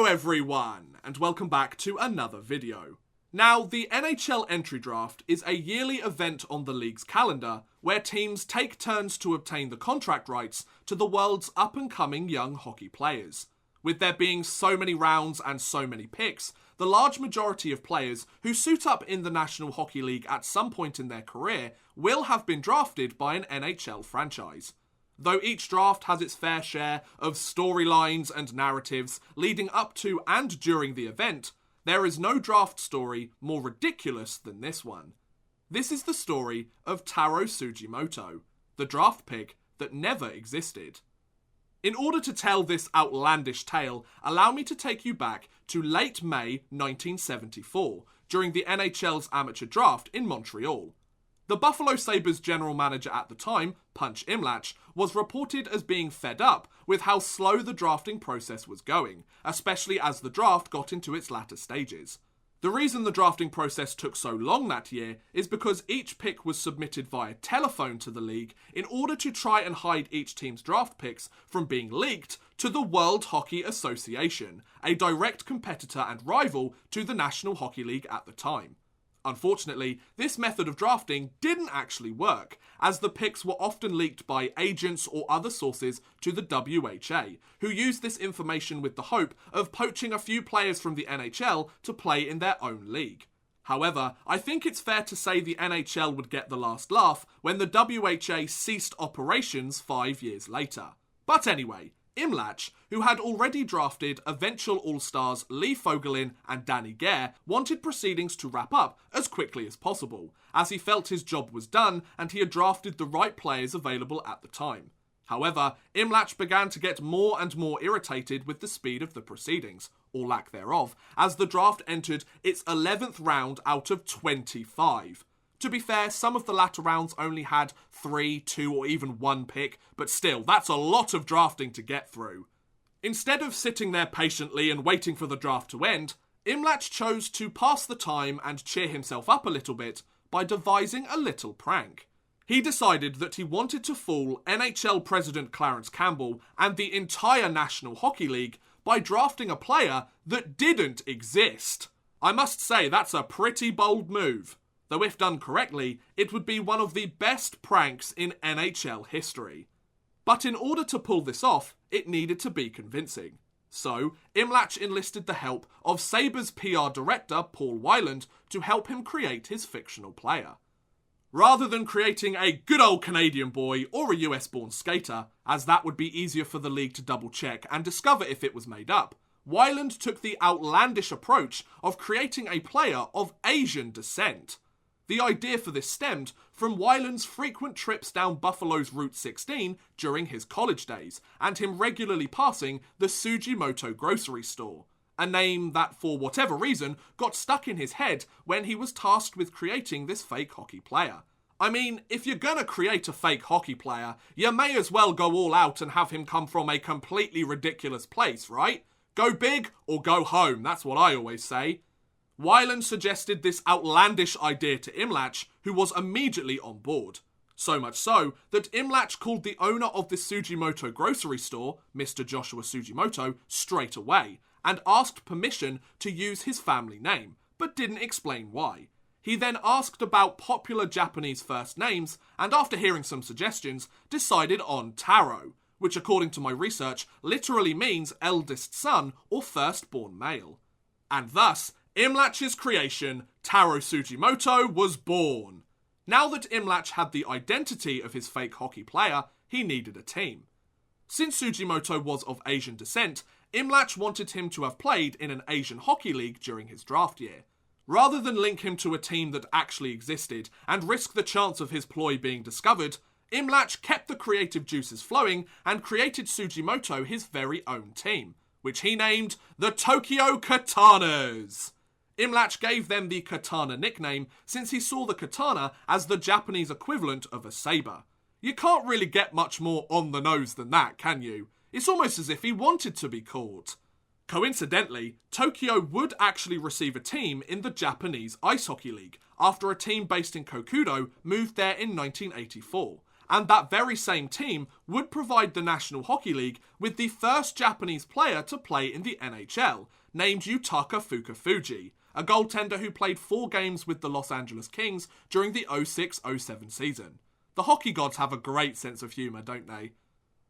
Hello everyone, and welcome back to another video. Now, the NHL Entry Draft is a yearly event on the league's calendar where teams take turns to obtain the contract rights to the world's up-and-coming young hockey players. With there being so many rounds and so many picks, the large majority of players who suit up in the National Hockey League at some point in their career will have been drafted by an NHL franchise. Though each draft has its fair share of storylines and narratives leading up to and during the event, there is no draft story more ridiculous than this one. This is the story of Taro Tsujimoto, the draft pick that never existed. In order to tell this outlandish tale, allow me to take you back to late May 1974, during the NHL's amateur draft in Montreal. The Buffalo Sabres general manager at the time, Punch Imlach, was reported as being fed up with how slow the drafting process was going, especially as the draft got into its latter stages. The reason the drafting process took so long that year is because each pick was submitted via telephone to the league in order to try and hide each team's draft picks from being leaked to the World Hockey Association, a direct competitor and rival to the National Hockey League at the time. Unfortunately, this method of drafting didn't actually work, as the picks were often leaked by agents or other sources to the WHA, who used this information with the hope of poaching a few players from the NHL to play in their own league. However, I think it's fair to say the NHL would get the last laugh when the WHA ceased operations 5 years later. But anyway, Imlach, who had already drafted eventual All-Stars Lee Fogelin and Danny Gare, wanted proceedings to wrap up as quickly as possible, as he felt his job was done and he had drafted the right players available at the time. However, Imlach began to get more and more irritated with the speed of the proceedings, or lack thereof, as the draft entered its 11th round out of 25. To be fair, some of the latter rounds only had 3, 2 or even 1 pick, but still, that's a lot of drafting to get through. Instead of sitting there patiently and waiting for the draft to end, Imlach chose to pass the time and cheer himself up a little bit by devising a little prank. He decided that he wanted to fool NHL President Clarence Campbell and the entire National Hockey League by drafting a player that didn't exist. I must say, that's a pretty bold move. Though if done correctly, it would be one of the best pranks in NHL history. But in order to pull this off, it needed to be convincing. So, Imlach enlisted the help of Sabres PR director Paul Weiland to help him create his fictional player. Rather than creating a good old Canadian boy or a US-born skater, as that would be easier for the league to double-check and discover if it was made up, Weiland took the outlandish approach of creating a player of Asian descent. The idea for this stemmed from Weiland's frequent trips down Buffalo's Route 16 during his college days, and him regularly passing the Tsujimoto grocery store, a name that, for whatever reason, got stuck in his head when he was tasked with creating this fake hockey player. I mean, if you're gonna create a fake hockey player, you may as well go all out and have him come from a completely ridiculous place, right? Go big or go home, that's what I always say. Weiland suggested this outlandish idea to Imlach, who was immediately on board. So much so that Imlach called the owner of the Tsujimoto grocery store, Mr. Joshua Tsujimoto, straight away, and asked permission to use his family name, but didn't explain why. He then asked about popular Japanese first names, and after hearing some suggestions, decided on Taro, which according to my research literally means eldest son or firstborn male. And thus, Imlach's creation, Taro Tsujimoto, was born. Now that Imlach had the identity of his fake hockey player, he needed a team. Since Tsujimoto was of Asian descent, Imlach wanted him to have played in an Asian hockey league during his draft year. Rather than link him to a team that actually existed and risk the chance of his ploy being discovered, Imlach kept the creative juices flowing and created Tsujimoto his very own team, which he named the Tokyo Katanas. Imlach gave them the katana nickname since he saw the katana as the Japanese equivalent of a saber. You can't really get much more on the nose than that, can you? It's almost as if he wanted to be caught. Coincidentally, Tokyo would actually receive a team in the Japanese Ice Hockey League after a team based in Kokudo moved there in 1984, and that very same team would provide the National Hockey League with the first Japanese player to play in the NHL, named Yutaka Fukufuji, a goaltender who played 4 games with the Los Angeles Kings during the 06-07 season. The hockey gods have a great sense of humour, don't they?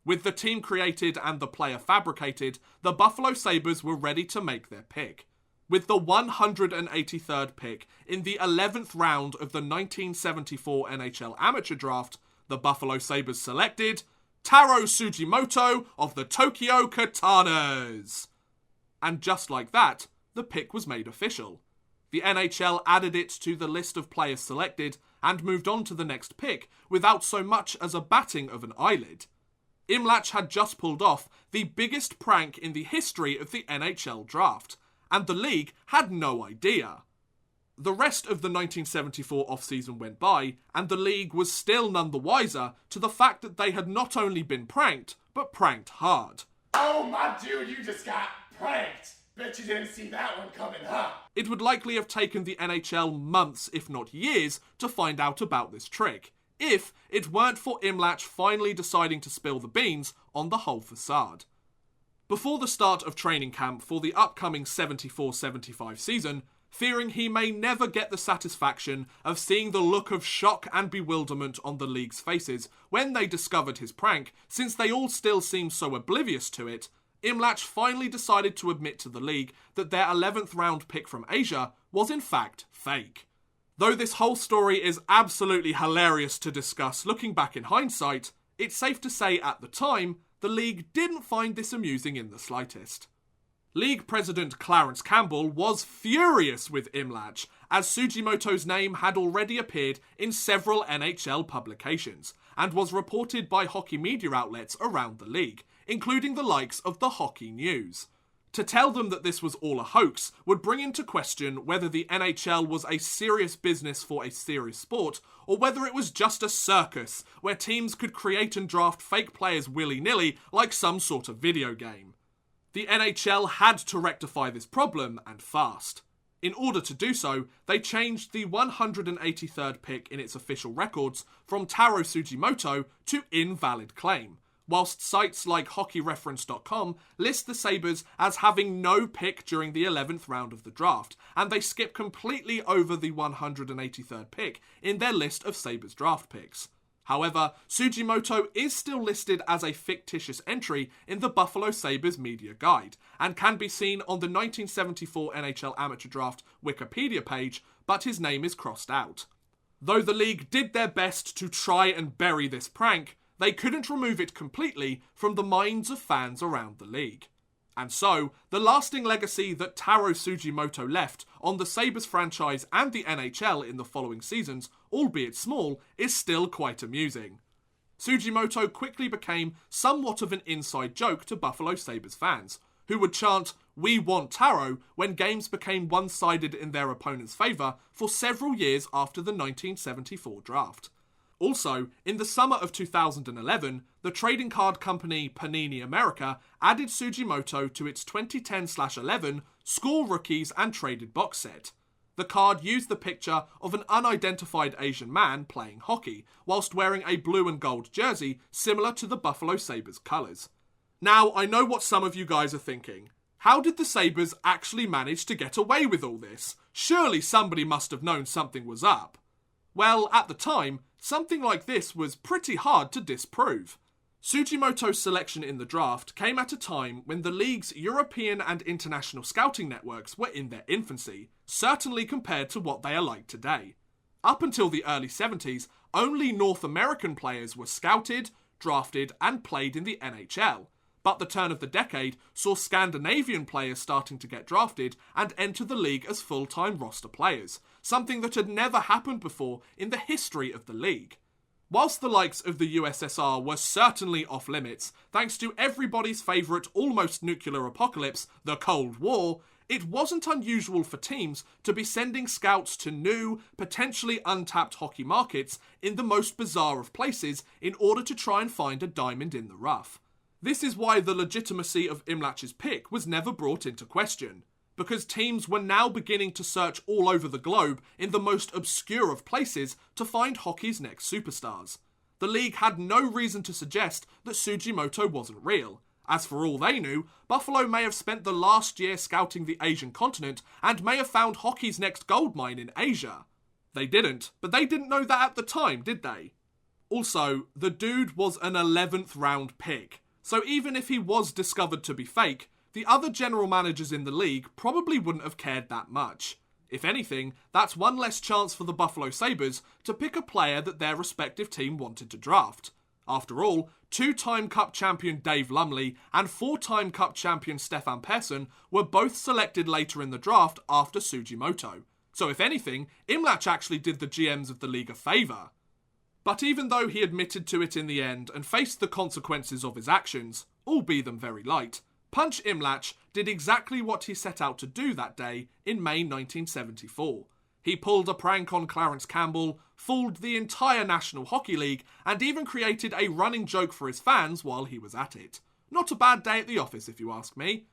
With the team created and the player fabricated, the Buffalo Sabres were ready to make their pick. With the 183rd pick in the 11th round of the 1974 NHL Amateur Draft, the Buffalo Sabres selected Taro Tsujimoto of the Tokyo Katanas. And just like that, the pick was made official. The NHL added it to the list of players selected and moved on to the next pick without so much as a batting of an eyelid. Imlach had just pulled off the biggest prank in the history of the NHL draft, and the league had no idea. The rest of the 1974 offseason went by, and the league was still none the wiser to the fact that they had not only been pranked, but pranked hard. Oh my dude, you just got pranked! Bet you didn't see that one coming, huh? It would likely have taken the NHL months, if not years, to find out about this trick, if it weren't for Imlach finally deciding to spill the beans on the whole facade. Before the start of training camp for the upcoming 74-75 season, fearing he may never get the satisfaction of seeing the look of shock and bewilderment on the league's faces when they discovered his prank, since they all still seemed so oblivious to it, Imlach finally decided to admit to the league that their 11th round pick from Asia was in fact fake. Though this whole story is absolutely hilarious to discuss looking back in hindsight, it's safe to say at the time, the league didn't find this amusing in the slightest. League president Clarence Campbell was furious with Imlach, as Tsujimoto's name had already appeared in several NHL publications, and was reported by hockey media outlets around the league, including the likes of the Hockey News. To tell them that this was all a hoax would bring into question whether the NHL was a serious business for a serious sport, or whether it was just a circus where teams could create and draft fake players willy-nilly like some sort of video game. The NHL had to rectify this problem, and fast. In order to do so, they changed the 183rd pick in its official records from Taro Tsujimoto to invalid claim, whilst sites like hockeyreference.com list the Sabres as having no pick during the 11th round of the draft, and they skip completely over the 183rd pick in their list of Sabres draft picks. However, Tsujimoto is still listed as a fictitious entry in the Buffalo Sabres media guide, and can be seen on the 1974 NHL Amateur Draft Wikipedia page, but his name is crossed out. Though the league did their best to try and bury this prank, they couldn't remove it completely from the minds of fans around the league. And so, the lasting legacy that Taro Tsujimoto left on the Sabres franchise and the NHL in the following seasons, albeit small, is still quite amusing. Tsujimoto quickly became somewhat of an inside joke to Buffalo Sabres fans, who would chant, "We want Taro," when games became one-sided in their opponent's favour for several years after the 1974 draft. Also, in the summer of 2011, the trading card company Panini America added Tsujimoto to its 2010/11 School Rookies and Traded box set. The card used the picture of an unidentified Asian man playing hockey, whilst wearing a blue and gold jersey similar to the Buffalo Sabres colours. Now, I know what some of you guys are thinking. How did the Sabres actually manage to get away with all this? Surely somebody must have known something was up. Well, at the time, something like this was pretty hard to disprove. Tsujimoto's selection in the draft came at a time when the league's European and international scouting networks were in their infancy, certainly compared to what they are like today. Up until the early 70s, only North American players were scouted, drafted, and played in the NHL. But the turn of the decade saw Scandinavian players starting to get drafted and enter the league as full-time roster players, something that had never happened before in the history of the league. Whilst the likes of the USSR were certainly off limits, thanks to everybody's favourite almost nuclear apocalypse, the Cold War, it wasn't unusual for teams to be sending scouts to new, potentially untapped hockey markets in the most bizarre of places in order to try and find a diamond in the rough. This is why the legitimacy of Imlach's pick was never brought into question, because teams were now beginning to search all over the globe in the most obscure of places to find hockey's next superstars. the league had no reason to suggest that Tsujimoto wasn't real. As for all they knew, Buffalo may have spent the last year scouting the Asian continent and may have found hockey's next gold mine in Asia. They didn't, but they didn't know that at the time, did they? Also, the dude was an 11th round pick, so even if he was discovered to be fake, the other general managers in the league probably wouldn't have cared that much. If anything, that's one less chance for the Buffalo Sabres to pick a player that their respective team wanted to draft. After all, two-time Cup champion Dave Lumley and four-time Cup champion Stefan Persson were both selected later in the draft after Tsujimoto. So if anything, Imlach actually did the GMs of the league a favour. But even though he admitted to it in the end and faced the consequences of his actions, albeit them very light, Punch Imlach did exactly what he set out to do that day in May 1974. He pulled a prank on Clarence Campbell, fooled the entire National Hockey League, and even created a running joke for his fans while he was at it. Not a bad day at the office, if you ask me.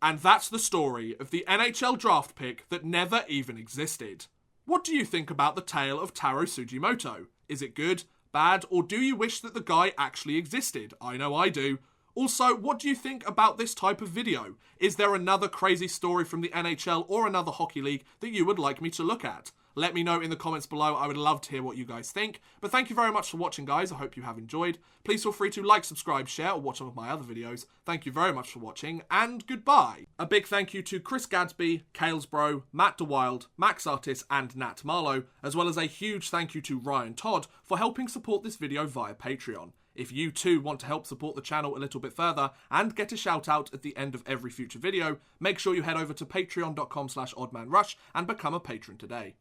And that's the story of the NHL draft pick that never even existed. What do you think about the tale of Taro Tsujimoto? Is it good, bad, or do you wish that the guy actually existed? I know I do. Also, what do you think about this type of video? Is there another crazy story from the NHL or another hockey league that you would like me to look at? Let me know in the comments below. I would love to hear what you guys think. But thank you very much for watching, guys. I hope you have enjoyed. Please feel free to like, subscribe, share, or watch some of my other videos. Thank you very much for watching, and goodbye. A big thank you to Chris Gadsby, Kalesbro, Matt DeWild, Max Artis, and Nat Marlowe, as well as a huge thank you to Ryan Todd for helping support this video via Patreon. If you too want to help support the channel a little bit further and get a shout out at the end of every future video, make sure you head over to patreon.com/oddmanrush and become a patron today.